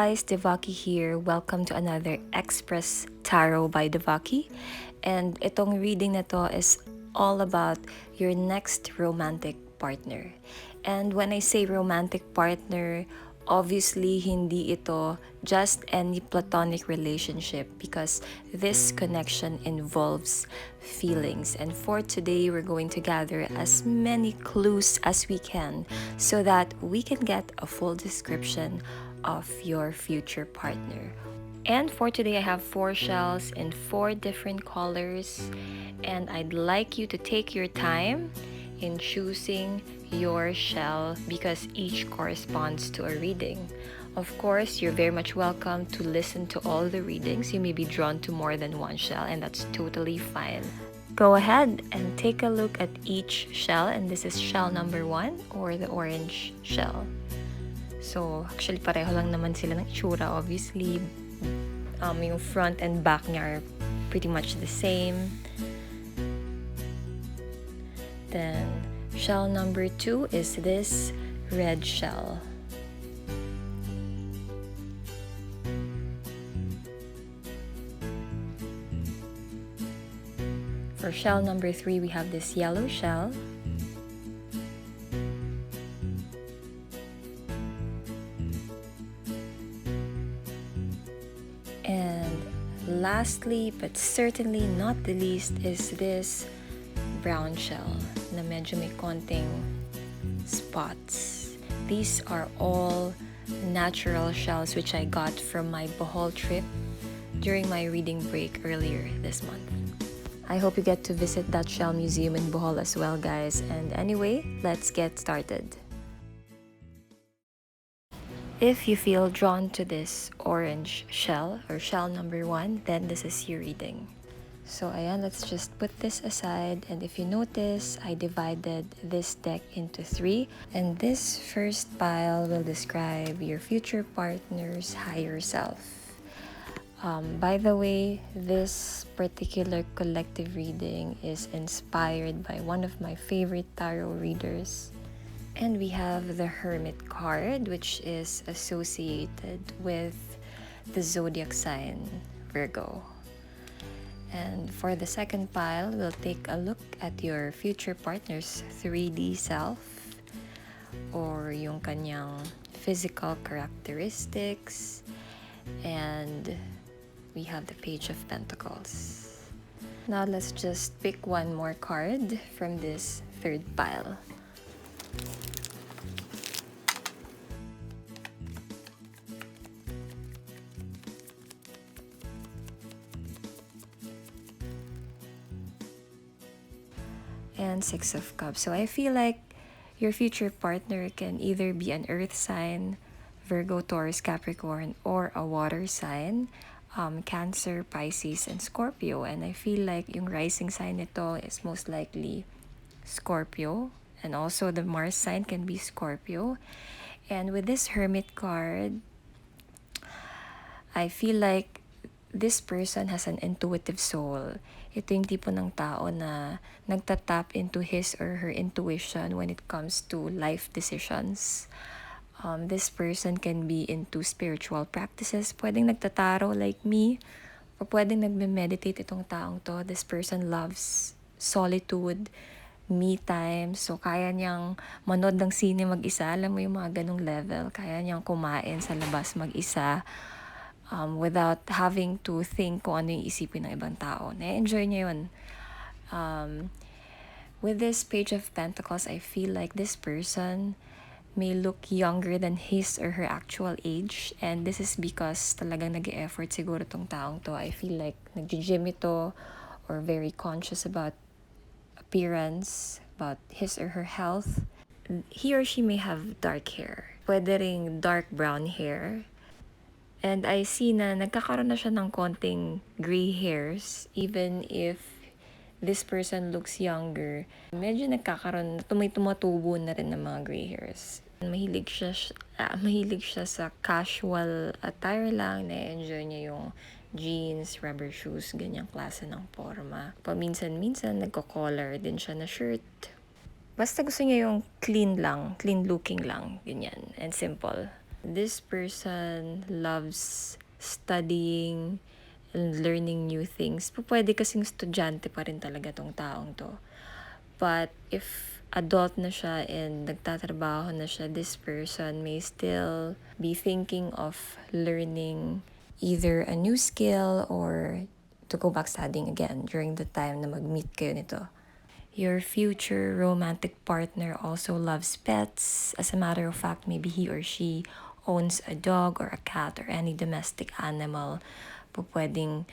guys, Devaki here. Welcome to another Express Tarot by Devaki. And itong reading na to is all about your next romantic partner. And when I say romantic partner, obviously hindi ito just any platonic relationship because this connection involves feelings. And for today, we're going to gather as many clues as we can so that we can get a full description of your future partner. And for today, I have 4 shells in 4 different colors, and I'd like you to take your time in choosing your shell because each corresponds to a reading. Of course, you're very much welcome to listen to all the readings. You may be drawn to more than one shell, and that's totally fine. Go ahead and take a look at each shell, and this is shell number 1 or the orange shell. So, actually, pareho lang naman sila ng itsura, obviously. Yung front and back niya are pretty much the same. Then, shell number 2 is this red shell. For shell number 3, we have this yellow shell. And lastly, but certainly not the least, is this brown shell na medyo may konting spots. These are all natural shells which I got from my Bohol trip during my reading break earlier this month. I hope you get to visit that shell museum in Bohol as well, guys. And anyway, let's get started. If you feel drawn to this orange shell or shell number 1, then this is your reading. So ayan, let's just put this aside, and if you notice, I divided this deck into 3, and this first pile will describe your future partner's higher self. By the way, this particular collective reading is inspired by one of my favorite tarot readers. And we have the Hermit card, which is associated with the zodiac sign Virgo. And for the second pile, we'll take a look at your future partner's 3D self or yung kanyang physical characteristics. And we have the Page of Pentacles. Now let's just pick one more card from this third pile. And 6 of Cups. So I feel like your future partner can either be an earth sign, Virgo, Taurus, Capricorn, or a water sign, Cancer, Pisces, and Scorpio. And I feel like yung rising sign nito is most likely Scorpio. And also the Mars sign can be Scorpio. And with this Hermit card, I feel like this person has an intuitive soul. Ito yung tipo ng tao na nagtatap into his or her intuition when it comes to life decisions. This person can be into spiritual practices. Pwedeng nagtataro like me, or pwedeng nagme-meditate itong taong to. This person loves solitude, me time. So, kaya niyang manood ng sine mag-isa. Alam mo yung mga ganong level. Kaya niyang kumain sa labas mag-isa. Without having to think kung ano yung isipin ng ibang tao. Na-enjoy niya yun. With this Page of Pentacles, I feel like this person may look younger than his or her actual age. And this is because talagang nag-e-effort siguro tong taong to. I feel like nag-gym ito or very conscious about appearance, about his or her health. He or she may have dark hair. Pwede ring dark brown hair. And I see na nagkakaroon na siya ng konting gray hairs even if this person looks younger. Medyo nagkakaroon, tumatubo na rin ng mga gray hairs. Mahilig siya sa casual attire lang. Na-enjoy niya yung jeans, rubber shoes, ganyang klase ng forma. Paminsan-minsan, nagko-collar din siya na shirt. Basta gusto niya yung clean looking lang, ganyan, and simple. This person loves studying and learning new things. Pwede kasing estudyante pa rin talaga tong taong to. But if adult na siya and nagtatrabaho na siya, this person may still be thinking of learning either a new skill or to go back studying again during the time na mag-meet kayo nito. Your future romantic partner also loves pets. As a matter of fact, maybe he or she owns a dog or a cat or any domestic animal. Pwedeng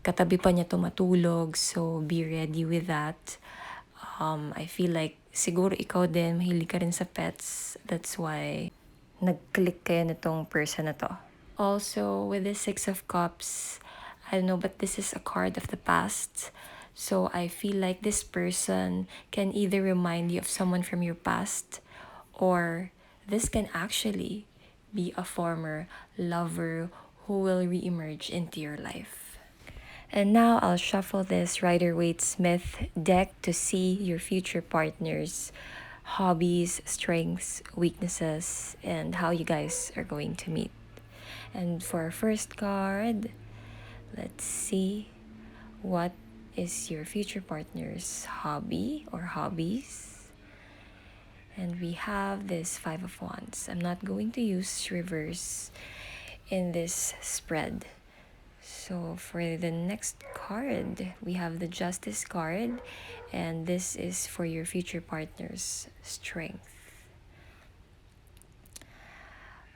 katabi pa niya tumatulog, so be ready with that. I feel like siguro ikaw din, mahilig ka rin sa pets. That's why nag-click kayo nitong person na to. Also, with the Six of Cups, I don't know, but this is a card of the past. So I feel like this person can either remind you of someone from your past, or this can actually be a former lover who will re-emerge into your life. And now I'll shuffle this Rider-Waite-Smith deck to see your future partner's hobbies, strengths, weaknesses, and how you guys are going to meet. And for our first card, let's see what is your future partner's hobby or hobbies. And we have this Five of Wands. I'm not going to use reverse in this spread. So for the next card, we have the Justice card, and this is for your future partner's strength.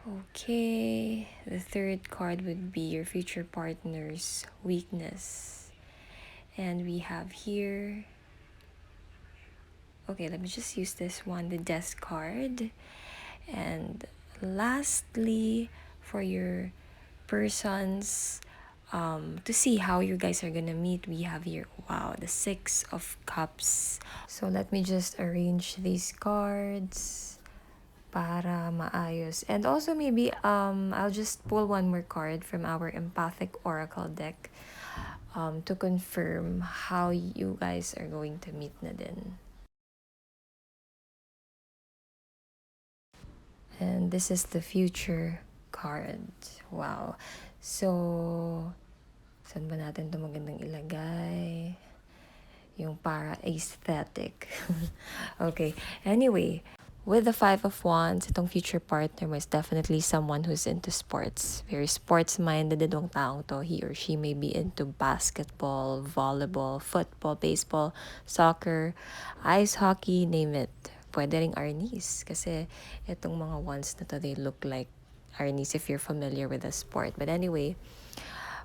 Okay, the third card would be your future partner's weakness. And we have here, okay, let me just use this one, the Death card. And lastly, for your person's to see how you guys are gonna meet, we have here, wow, the Six of Cups. So let me just arrange these cards para maayos. And also maybe I'll just pull one more card from our empathic oracle deck to confirm how you guys are going to meet na din. And this is the future card. Wow. So, saan ba natin ito magandang ilagay? Yung para aesthetic. Okay. Anyway, with the Five of Wands, itong future partner mo is definitely someone who's into sports. Very sports-minded itong taong to. He or she may be into basketball, volleyball, football, baseball, soccer, ice hockey, name it. Pwede ring arnis. Kasi itong mga wands na to, they look like arnis if you're familiar with the sport. But anyway,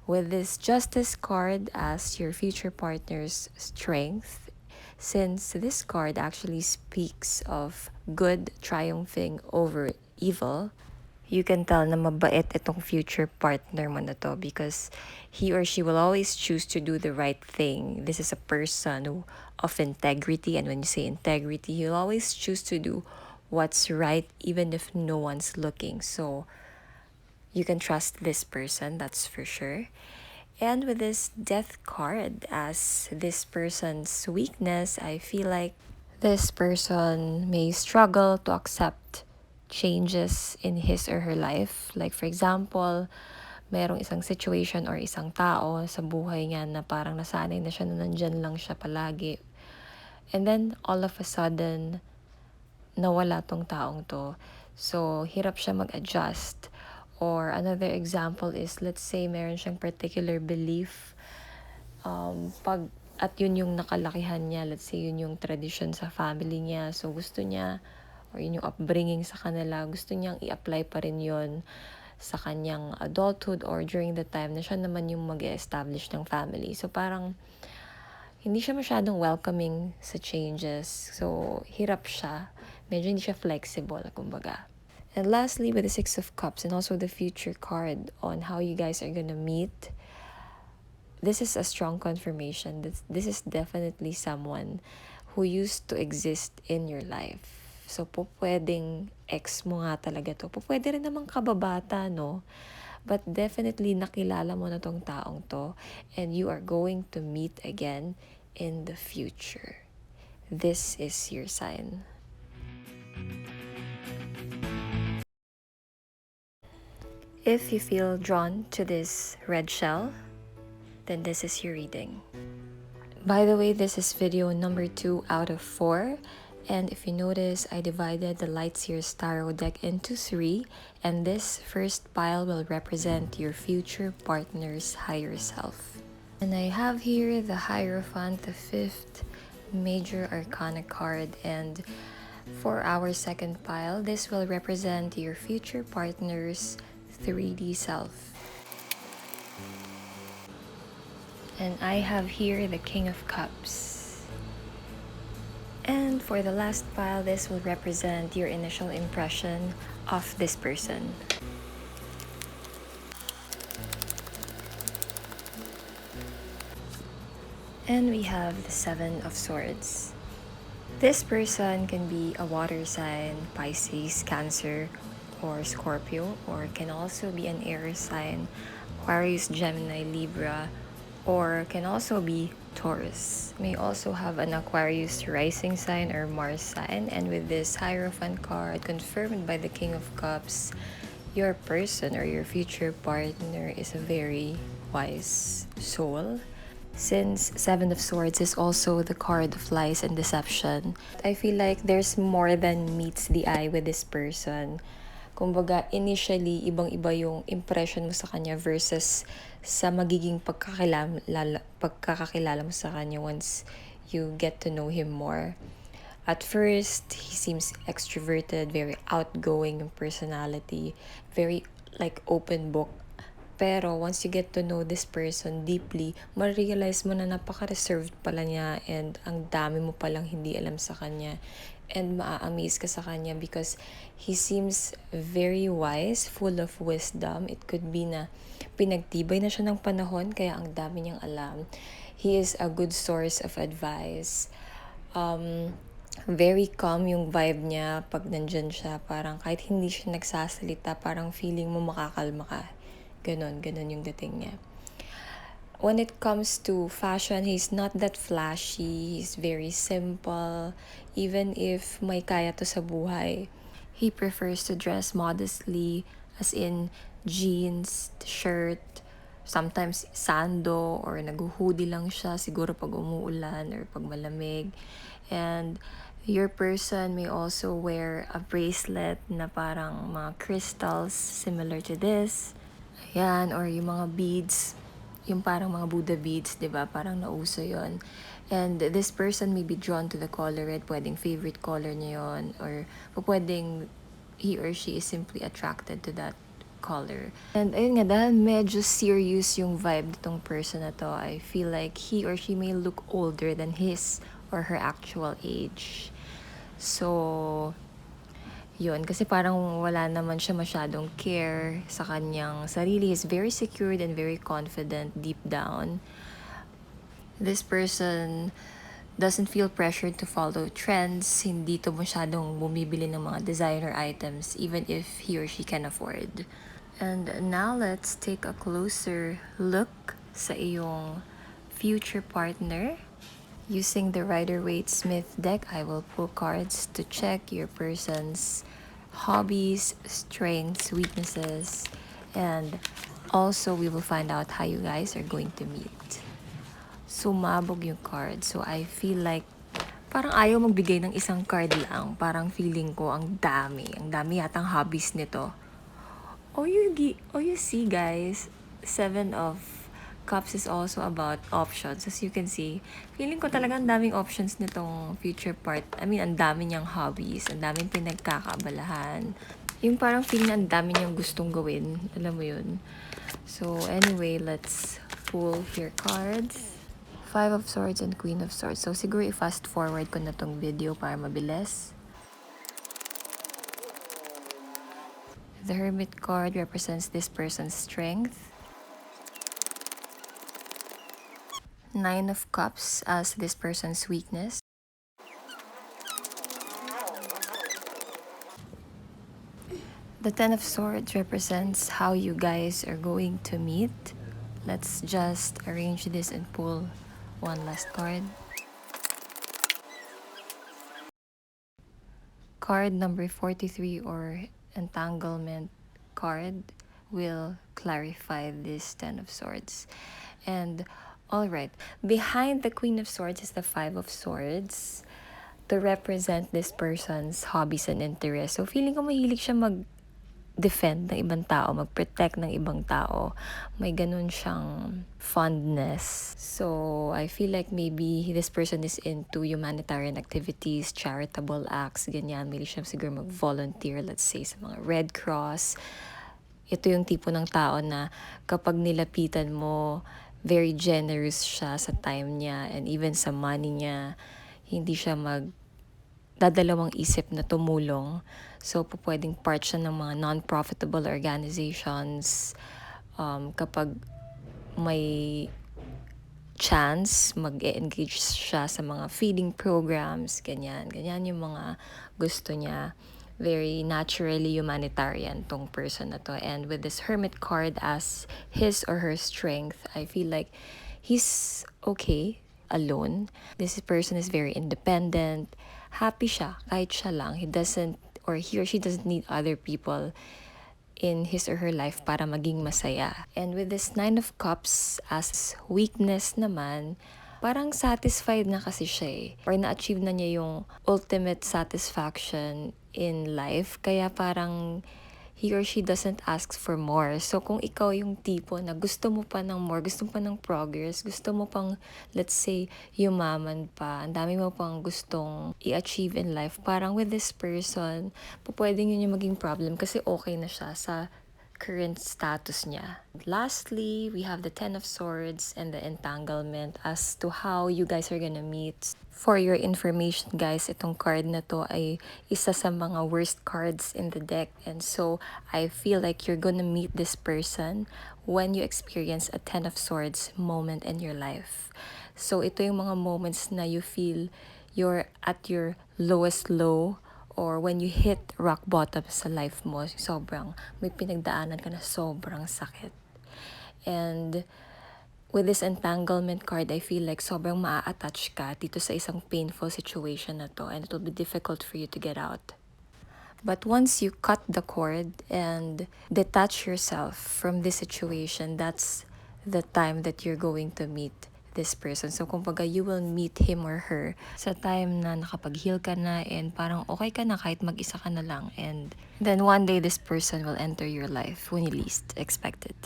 with this Justice card as your future partner's strength, since this card actually speaks of good triumphing over evil, you can tell na mabait itong future partner mo na to because he or she will always choose to do the right thing. This is a person of integrity, and when you say integrity, he'll always choose to do what's right even if no one's looking. So you can trust this person, that's for sure. And with this Death card as this person's weakness, I feel like this person may struggle to accept changes in his or her life. Like for example, mayroong isang situation or isang tao sa buhay niya na parang nasanay na siya na nandyan lang siya palagi. And then all of a sudden, nawala tong taong to. So, hirap siya mag-adjust. Or another example is, let's say, meron siyang particular belief. At yun yung nakalakihan niya, let's say, yun yung tradition sa family niya. So, gusto niya, or yun yung upbringing sa kanila, gusto niyang i-apply pa rin yun sa kanyang adulthood or during the time na siya naman yung mag-establish ng family. So, parang, hindi siya masyadong welcoming sa changes. So, hirap siya. Medyo hindi siya flexible, kumbaga. And lastly, with the Six of Cups and also the future card on how you guys are gonna meet, this is a strong confirmation that this is definitely someone who used to exist in your life. So, pwedeng ex mo nga talaga to. Pwede rin namang kababata, no? But definitely nakilala mo na tong taong to and you are going to meet again in the future. This is your sign. If you feel drawn to this red shell, then this is your reading. By the way, this is video number 2 out of 4. And if you notice, I divided the Lightseers Tarot deck into 3. And this first pile will represent your future partner's higher self. And I have here the Hierophant, the 5th major arcana card. And for our second pile, this will represent your future partner's 3D self. And I have here the King of Cups. And for the last pile, this will represent your initial impression of this person. And we have the Seven of Swords. This person can be a water sign, Pisces, Cancer, or Scorpio, or can also be an air sign, Aquarius, Gemini, Libra, or can also be Taurus. May also have an Aquarius rising sign or Mars sign. And with this Hierophant card confirmed by the King of Cups, your person or your future partner is a very wise soul. Since Seven of Swords is also the card of lies and deception, I feel like there's more than meets the eye with this person. Kumbaga, initially, ibang-iba yung impression mo sa kanya versus sa magiging pagkakakilala mo sa kanya once you get to know him more. At first, he seems extroverted, very outgoing yung personality, very like open book. Pero once you get to know this person deeply, ma-realize mo na napaka-reserved pala niya and ang dami mo palang hindi alam sa kanya. And maa-amaze ka sa kanya because he seems very wise, full of wisdom. It could be na pinagtibay na siya ng panahon kaya ang dami niyang alam. He is a good source of advice. Very calm yung vibe niya pag nandyan siya. Parang kahit hindi siya nagsasalita, parang feeling mo makakalma ka. Ganon yung dating niya. When it comes to fashion, he's not that flashy. He's very simple. Even if may kaya to sa buhay, he prefers to dress modestly, as in jeans, shirt, sometimes sando, or nag-hoodie lang siya, siguro pag umuulan or pag malamig. And your person may also wear a bracelet na parang mga crystals similar to this. Ayan, or yung mga beads, yung parang mga Buddha beads, di ba? Parang nauso yon. And this person may be drawn to the color red. Pwedeng favorite color niya yon. Or pwedeng he or she is simply attracted to that color. And ayun nga, dahil medyo serious yung vibe nitong person na to, I feel like he or she may look older than his or her actual age. So, yun, kasi parang wala naman siya masyadong care sa kanyang sarili. He's very secured and very confident deep down. This person doesn't feel pressured to follow trends. Hindi to masyadong bumibili ng mga designer items even if he or she can afford. And now let's take a closer look sa iyong future partner. Using the Rider-Waite-Smith deck, I will pull cards to check your person's hobbies, strengths, weaknesses, and also we will find out how you guys are going to meet. Sumabog yung card. So I feel like parang ayaw magbigay ng isang card lang. Parang feeling ko ang dami. Ang dami yatang hobbies nito. Oh, you see guys, Seven of Cups is also about options. As you can see, feeling ko talaga ang daming options nitong future part. I mean, ang dami niyang hobbies, ang daming pinagkakaabalahan. Yung parang feeling ang dami niyang gustong gawin. Alam mo yun? So, anyway, let's pull your cards. Five of Swords and Queen of Swords. So, siguro i-fast forward ko na tong video para mabilis. The Hermit card represents this person's strength. Nine of Cups as this person's weakness. The Ten of Swords represents how you guys are going to meet. Let's just arrange this and pull one last card. Card number 43 or entanglement card. will clarify this Ten of Swords. And all right, behind the Queen of Swords is the Five of Swords to represent this person's hobbies and interests. So feeling ko mahilig siya defend ng ibang tao, mag-protect ng ibang tao. May ganun siyang fondness. So, I feel like maybe this person is into humanitarian activities, charitable acts, ganyan. May siya siguro mag-volunteer, let's say, sa mga Red Cross. Ito yung tipo ng tao na kapag nilapitan mo, very generous siya sa time niya and even sa money niya. Hindi siya dadalawang isip na tumulong. So, pwedeng part siya ng mga non-profitable organizations. Kapag may chance, mag-engage siya sa mga feeding programs, ganyan. Ganyan yung mga gusto niya. Very naturally humanitarian tong person na to. And with this Hermit card as his or her strength, I feel like he's okay alone. This person is very independent. Happy siya, kahit siya lang. He or she doesn't need other people in his or her life para maging masaya. And with this Nine of Cups as weakness naman, parang satisfied na kasi siya eh. Or na-achieve na niya yung ultimate satisfaction in life. Kaya parang he or she doesn't ask for more. So kung ikaw yung tipo na gusto mo pa ng more, gusto mo pa ng progress, gusto mo pang, let's say, yumaman pa, ang dami mo pang gustong i-achieve in life, parang with this person, pwedeng yun yung maging problem kasi okay na siya sa current status niya. Lastly, we have the Ten of Swords and the entanglement as to how you guys are gonna meet. For your information guys, itong card na to ay isa sa mga worst cards in the deck. And so, I feel like you're gonna meet this person when you experience a Ten of Swords moment in your life. So, ito yung mga moments na you feel you're at your lowest low, or when you hit rock bottom sa life mo, sobrang may pinagdaanan ka na sobrang sakit. And with this entanglement card, I feel like sobrang maa-attach ka dito sa isang painful situation na to, and it will be difficult for you to get out. But once you cut the cord and detach yourself from this situation, that's the time that you're going to meet this person. So, kumbaga, you will meet him or her sa time na nakapag-heal ka na and parang okay ka na kahit mag-isa ka na lang. And then one day, this person will enter your life when you least expect it.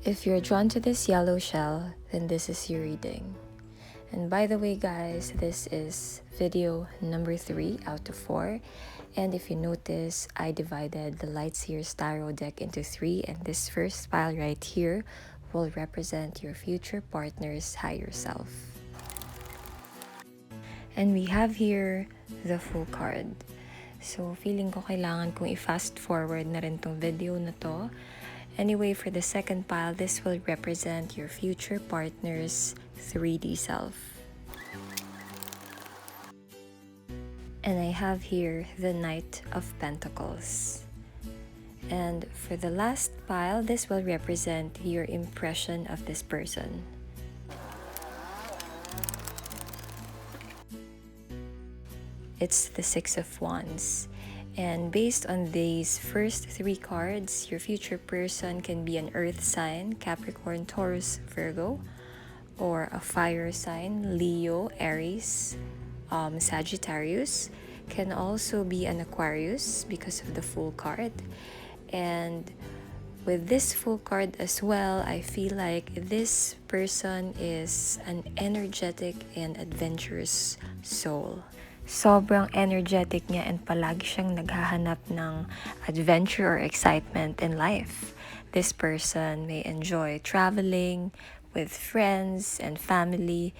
If you're drawn to this yellow shell, then this is your reading. And by the way, guys, this is video number 3 out of 4. And if you notice, I divided the Lightseers Tarot deck into 3. And this first pile right here will represent your future partner's higher self. And we have here the Fool card. So, feeling ko kailangan kong i-fast forward na rin tong video na to. Anyway, for the second pile, this will represent your future partner's 3D self. And I have here the Knight of Pentacles. And for the last pile, this will represent your impression of this person. It's the Six of Wands. And based on these first 3 cards, your future person can be an earth sign, Capricorn, Taurus, Virgo, or a fire sign, Leo, Aries, Sagittarius. Can also be an Aquarius because of the Fool card. And with this Fool card as well, I feel like this person is an energetic and adventurous soul. Sobrang energetic niya and palagi siyang naghahanap ng adventure or excitement in life. This person may enjoy traveling with friends and family,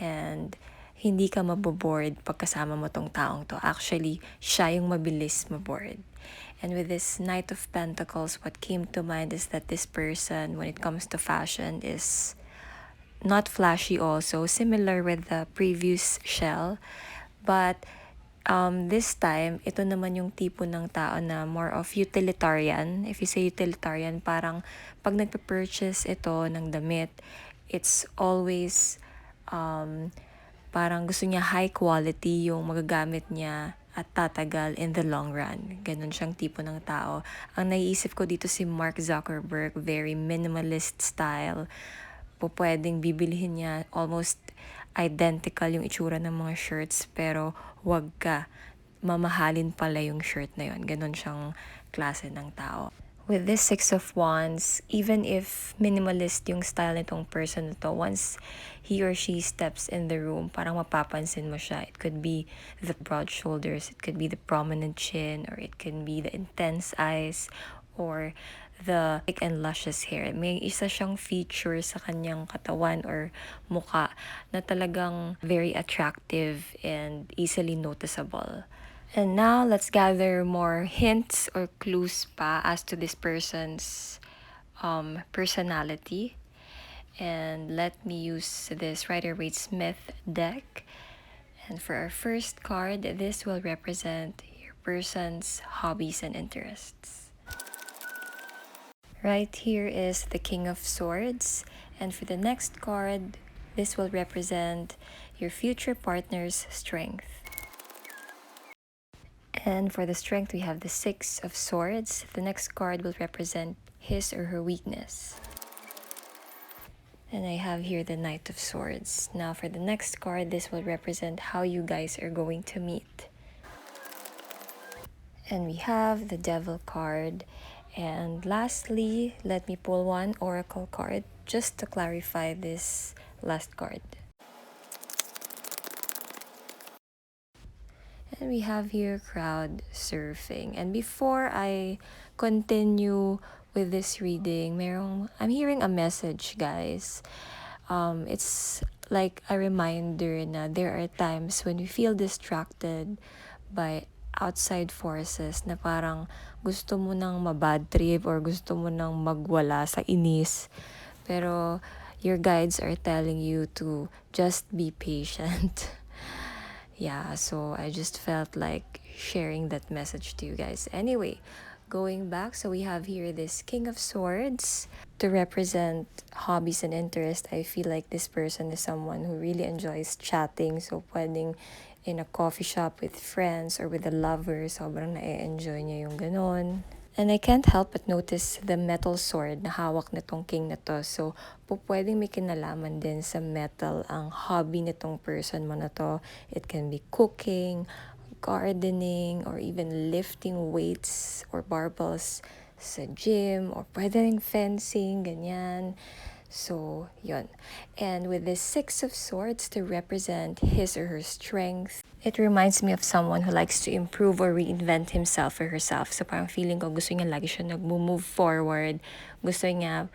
and hindi ka mabobored pagkasama mo tong taong to. Actually, siya yung mabilis mabored. And with this Knight of Pentacles, what came to mind is that this person, when it comes to fashion, is not flashy also, similar with the previous shell. But this time, ito naman yung tipo ng tao na more of utilitarian. If you say utilitarian, parang pag nagpe-purchase ito ng damit, it's always parang gusto niya high quality yung magagamit niya at tatagal in the long run. Ganon siyang tipo ng tao. Ang naiisip ko dito si Mark Zuckerberg, very minimalist style. Pwedeng bibilihin niya almost identical yung itsura ng mga shirts, pero wag ka. Mamahalin pala yung shirt na yun. Ganon siyang klase ng tao. With this Six of Wands, even if minimalist yung style nitong person na to, once he or she steps in the room, parang mapapansin mo siya. It could be the broad shoulders, it could be the prominent chin, or it can be the intense eyes, or the thick and luscious hair. May isa siyang feature sa kanyang katawan or muka na talagang very attractive and easily noticeable. And now, let's gather more hints or clues pa as to this person's personality. And let me use this Rider-Waite-Smith deck. And for our first card, this will represent your person's hobbies and interests. Right here is the King of Swords. And for the next card, this will represent your future partner's strength. And for the strength, we have the Six of Swords. The next card will represent his or her weakness. And I have here the Knight of Swords. Now for the next card, this will represent how you guys are going to meet. And we have the Devil card. And lastly, let me pull one Oracle card just to clarify this last card. And we have here crowd surfing. And before I continue with this reading, I'm hearing a message, guys. It's like a reminder na there are times when we feel distracted by outside forces na parang gusto mo nang mabad trip or gusto mo nang magwala sa inis. Pero your guides are telling you to just be patient. Yeah, so I just felt like sharing that message to you guys. Anyway, going back, so we have here this King of Swords to represent hobbies and interest. I feel like this person is someone who really enjoys chatting. So pwedeng in a coffee shop with friends or with a lover, sobrang na-enjoy niya yung ganon. And I can't help but notice the metal sword na hawak nitong king na to. So, pwedeng may kinalaman din sa metal ang hobby nitong person mo na to. It can be cooking, gardening, or even lifting weights or barbells sa gym, or pwedeng fencing, ganyan. So, yun. And with this Six of Swords to represent his or her strength, it reminds me of someone who likes to improve or reinvent himself or herself. So parang feeling ko gusto niya lagi siya nag-move forward. Gusto niya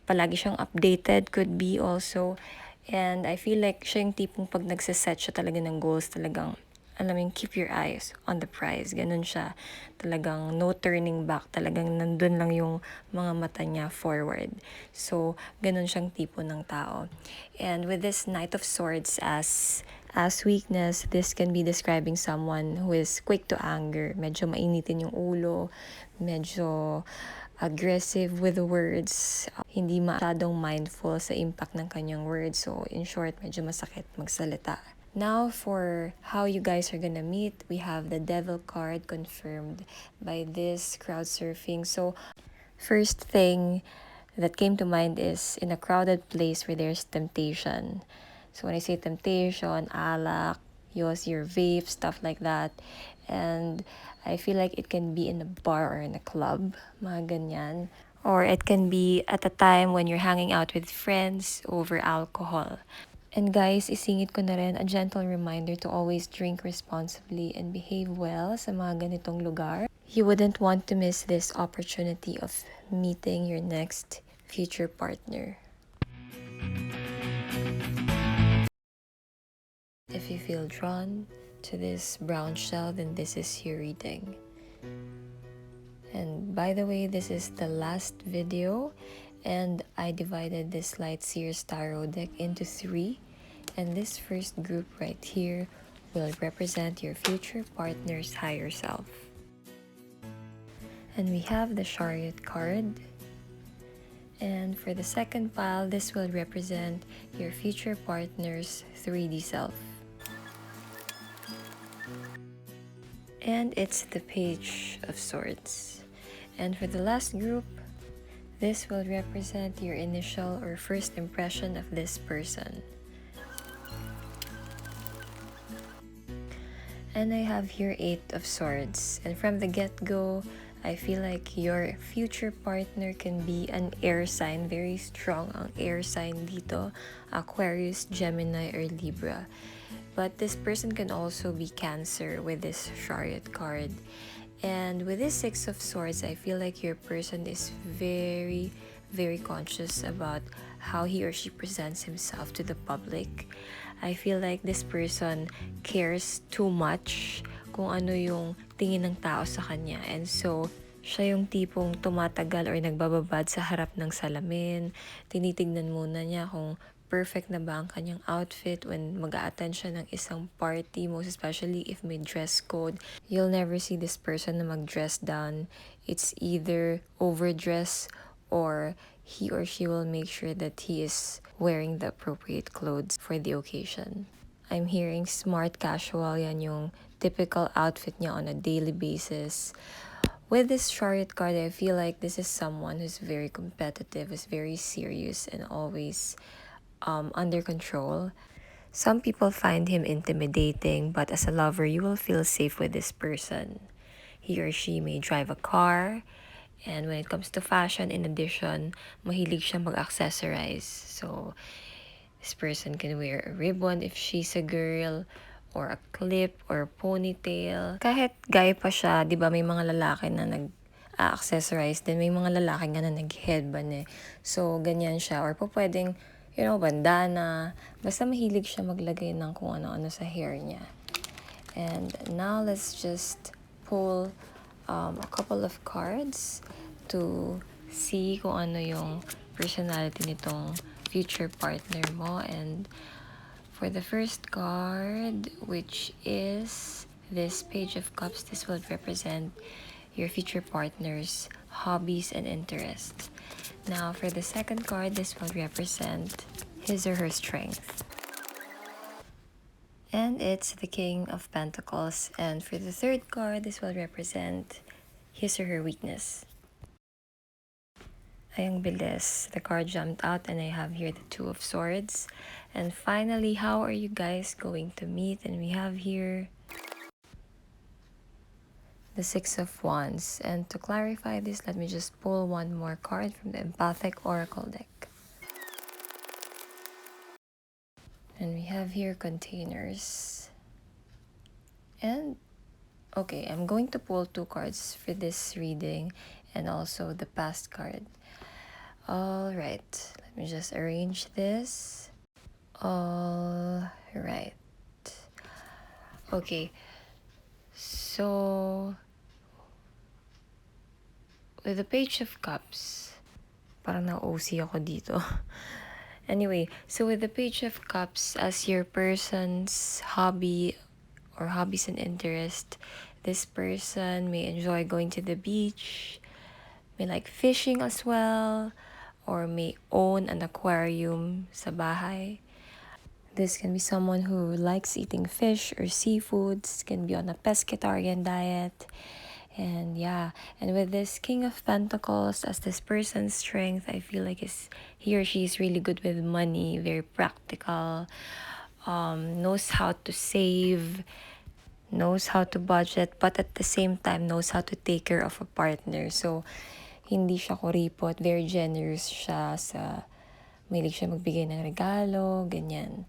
palagi siyang updated, could be also. And I feel like siya yung tipong pag nagsaset siya talaga ng goals, talagang alam mo, keep your eyes on the prize. Ganun siya. Talagang no turning back. Talagang nandun lang yung mga mata niya forward. So, ganun siyang tipo ng tao. And with this Knight of Swords as weakness, this can be describing someone who is quick to anger. Medyo mainitin yung ulo. Medyo aggressive with words. Hindi masyadong mindful sa impact ng kanyang words. So, in short, medyo masakit magsalita. Now, for how you guys are gonna meet, we have the Devil card confirmed by this crowd surfing. So, first thing that came to mind is in a crowded place where there's temptation. So, when I say temptation, alak, use your vape, stuff like that. And I feel like it can be in a bar or in a club, mga ganyan. Or it can be at a time when you're hanging out with friends over alcohol. And guys, isingit ko na rin a gentle reminder to always drink responsibly and behave well sa mga ganitong lugar. You wouldn't want to miss this opportunity of meeting your next future partner. If you feel drawn to this brown shell, then this is your reading. And by the way, this is the last video, and I divided this Light Seers Tarot deck into 3. And this first group right here will represent your future partner's higher self. And we have the Chariot card. And for the second pile, this will represent your future partner's 3D self. And it's the Page of Swords. And for the last group, this will represent your initial or first impression of this person. And I have here Eight of Swords. And from the get-go, I feel like your future partner can be an air sign. Very strong ang air sign dito. Aquarius, Gemini, or Libra. But this person can also be Cancer with this Chariot card. And with this Six of Swords, I feel like your person is very, very conscious about how he or she presents himself to the public. I feel like this person cares too much kung ano yung tingin ng tao sa kanya. And so, siya yung tipong tumatagal or nagbababad sa harap ng salamin. Tinitignan muna niya kung perfect na ba ang kanyang outfit when mag-a-attend siya ng isang party, most especially if may dress code. You'll never see this person na mag-dress down. It's either overdress or he or she will make sure that he is wearing the appropriate clothes for the occasion. I'm hearing smart casual, yan yung typical outfit niya on a daily basis. With this Chariot card, I feel like this is someone who's very competitive, is very serious, and always under control. Some people find him intimidating, but as a lover, you will feel safe with this person. He or she may drive a car, and when it comes to fashion, in addition, mahilig siya mag-accessorize. So, this person can wear a ribbon if she's a girl, or a clip, or ponytail. Kahit guy pa siya, di ba may mga lalaki na accessorize din. May mga lalaki nga na nag-headband eh. So, ganyan siya. Or po pwedeng, bandana. Basta mahilig siya maglagay ng kung ano-ano sa hair niya. And now, let's just pull a couple of cards to see kung ano yung personality nitong future partner mo. And for the first card, which is this Page of Cups, this will represent your future partner's hobbies and interests. Now, for the second card, this will represent his or her strength. And it's the King of Pentacles. And for the third card, this will represent his or her weakness. Ay, ang bilis. The card jumped out and I have here the Two of Swords. And finally, how are you guys going to meet? And we have here the Six of Wands. And to clarify this, let me just pull one more card from the Empathic Oracle deck. And we have here containers. And okay, I'm going to pull two cards for this reading and also the past card. All right, let me just arrange this. All right. Okay, so with the Page of Cups, parang na-OC ako dito. Anyway, so with the Page of Cups as your person's hobby or hobbies and interest, this person may enjoy going to the beach, may like fishing as well, or may own an aquarium sa bahay. This can be someone who likes eating fish or seafoods, can be on a pescatarian diet. And yeah, and with this King of Pentacles as this person's strength, I feel like he or she is really good with money, very practical, knows how to save, knows how to budget, but at the same time knows how to take care of a partner. So, hindi siya kuripot, very generous siya sa, mahilig siya magbigay ng regalo, ganyan.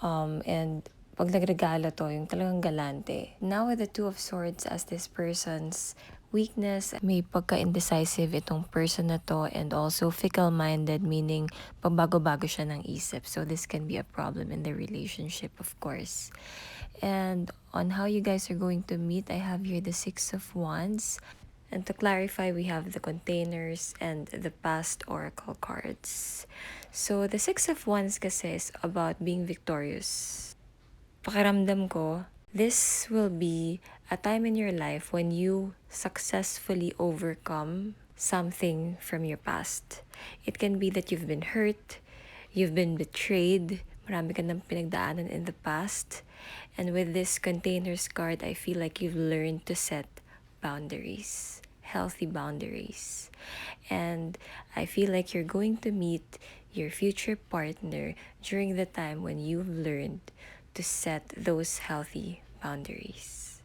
And pag nagregalo to, yung talagang galante. Now with the Two of Swords as this person's weakness, may pagka-indecisive itong person na to and also fickle-minded, meaning pagbago-bago siya ng isip. So this can be a problem in the relationship, of course. And on how you guys are going to meet, I have here the Six of Wands. And to clarify, we have the containers and the past oracle cards. So the Six of Wands kasi is about being victorious. Pakiramdam ko, this will be a time in your life when you successfully overcome something from your past. It can be that you've been hurt, you've been betrayed Marami ka nang pinagdaanan in the past. And with this containers card, I feel like you've learned to set boundaries, healthy boundaries. And I feel like you're going to meet your future partner during the time when you've learned to set those healthy boundaries.